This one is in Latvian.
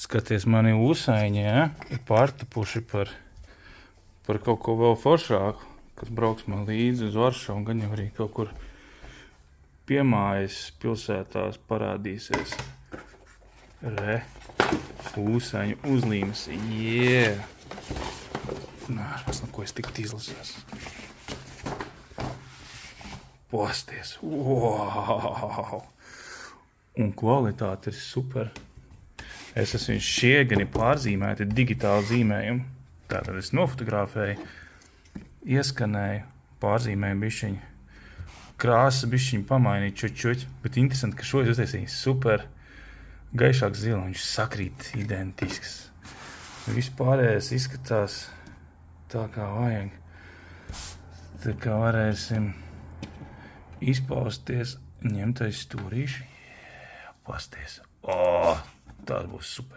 Skaties, mani ūsaiņi, ja? Ir pārtapuši par kaut ko vēl foršāku, kas brauks man līdzi uz Varšavu un gan jau arī kaut kur piemājas pilsētās parādīsies. Re, ūsaiņu uzlīmes, Nā, no ko es tikt izlasās. Pasties, wow! Un kvalitāte ir super. Es esmu šie gan ir pārzīmēti digitāli zīmējumi. Tātad es nofotografēju, ieskanēju, pārzīmēju bišķiņu. Krāsas bišķiņu pamainīju čuķuķi, bet interesanti, ka šo es uztaisīju super gaišāks zila, viņš sakrīt identisks. Vispārējais izskatās tā kā vajag. Tā kā varēsim izpausties, ņemt aiz stūrīši. Pasties. Tas būs super.